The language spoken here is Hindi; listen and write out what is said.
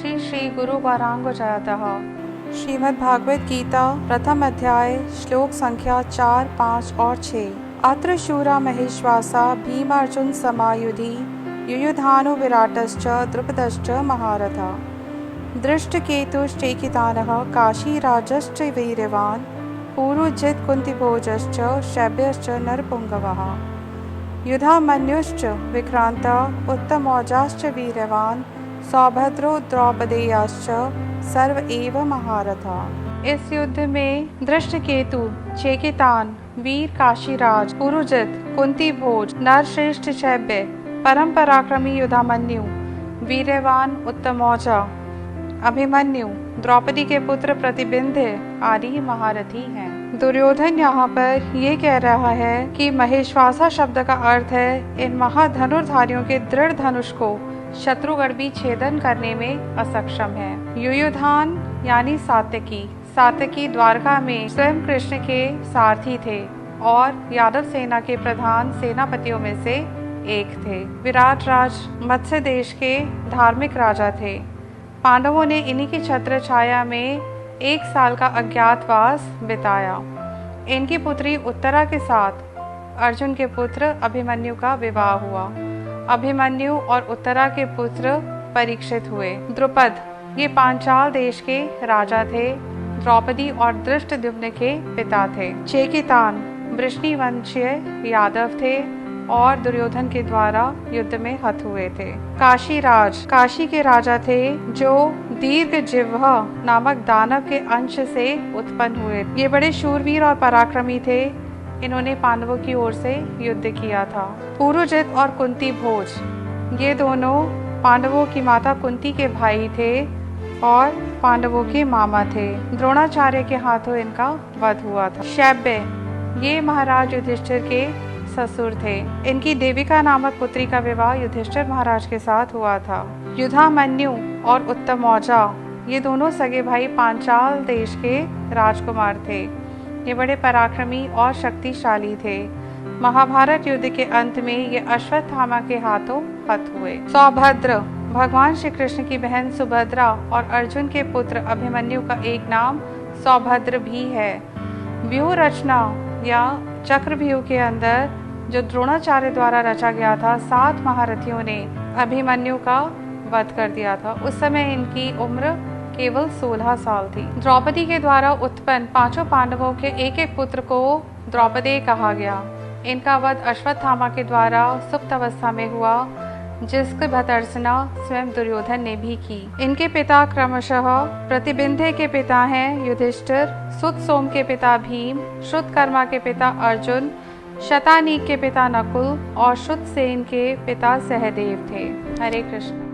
श्री श्री गुरु गौरांग जयतः। श्रीमद् भागवत गीता प्रथम अध्याय श्लोक संख्या 4, 5 और 6। अत्र शूरा महेश्वासा भीमार्जुन समायुधि युयुधानो विराटश्च द्रुपदश्च महारथा दृष्टकेतुश्चैकितानः काशीराजश्च वीर्यवान् पुरुजित् कुन्तिभोजश्च शैब्यश्च नरपुङ्गवः युधामन्युश्च विक्रान्ता उत्तमौजाश्च वीर्यवान् सौभद्रो द्रौपदेयाश्च सर्व एव महारथा। इस युद्ध में दृष्टकेतु, चेकितान, वीर काशीराज, पुरुजित, कुंती भोज, नरश्रेष्ठ शैब्य, परम पराक्रमी युधामन्यु, वीर्यवान उत्तमौजा, अभिमन्यु, द्रौपदी के पुत्र प्रतिबिंध्य आदि महारथी हैं। दुर्योधन यहाँ पर ये कह रहा है कि महेश्वासा शब्द का अर्थ है इन महाधनुर्धारियों के दृढ़ धनुष को शत्रुगण भी छेदन करने में असक्षम है। युयुधान यानी सात्यकी द्वारका में स्वयं कृष्ण के सारथी थे और यादव सेना के प्रधान सेनापतियों में से एक थे। विराट राज मत्स्य देश के धार्मिक राजा थे। पांडवों ने इन्हीं की छत्र छाया में 1 साल का अज्ञातवास बिताया। इनकी पुत्री उत्तरा के साथ अर्जुन के पुत्र अभिमन्यु का विवाह हुआ। अभिमन्यु और उत्तरा के पुत्र परीक्षित हुए। द्रुपद ये पांचाल देश के राजा थे। द्रौपदी और धृष्टद्युम्न के पिता थे। चेकितान वृष्णिवंशीय यादव थे और दुर्योधन के द्वारा युद्ध में हत हुए थे। काशीराज काशी के राजा थे जो दीर्घजिह्वा नामक दानव के अंश से उत्पन्न हुए। ये बड़े शूरवीर और पराक्रमी थे। इन्होंने पांडवों की ओर से युद्ध किया था। पुरुजित और कुंती भोज ये दोनों पांडवों की माता कुंती के भाई थे और पांडवों के मामा थे। द्रोणाचार्य के हाथों इनका वध हुआ था। शैब्य ये महाराज युधिष्ठिर के ससुर थे। इनकी देविका नामक पुत्री का विवाह युधिष्ठिर महाराज के साथ हुआ था। युधामन्यु और उत्तमौजा ये दोनों सगे भाई पांचाल देश के राजकुमार थे। ये बड़े पराक्रमी और शक्तिशाली थे। महाभारत युद्ध के अंत में ये अश्वत्थामा के हाथों हत हुए। सौभद्र भगवान श्री कृष्ण की बहन सुभद्रा और अर्जुन के पुत्र अभिमन्यु का एक नाम सौभद्र भी है। व्यूह रचना या चक्रव्यूह के अंदर जो द्रोणाचार्य द्वारा रचा गया था, 7 महारथियों ने अभिमन्यु का वध कर दिया था। उस समय इनकी उम्र केवल 16 साल थी। द्रौपदी के द्वारा उत्पन्न 5 पांडवों के एक पुत्र को द्रौपदी कहा गया। इनका वध अश्वत्थामा के द्वारा सुप्त अवस्था में हुआ, जिसकी भर्त्सना स्वयं दुर्योधन ने भी की। इनके पिता क्रमशः प्रतिबिंध्य के पिता हैं युधिष्ठिर, सुत सोम के पिता भीम, श्रुतकर्मा के पिता अर्जुन, शतानीक के पिता नकुल और श्रुतसेन के पिता सहदेव थे। हरे कृष्ण।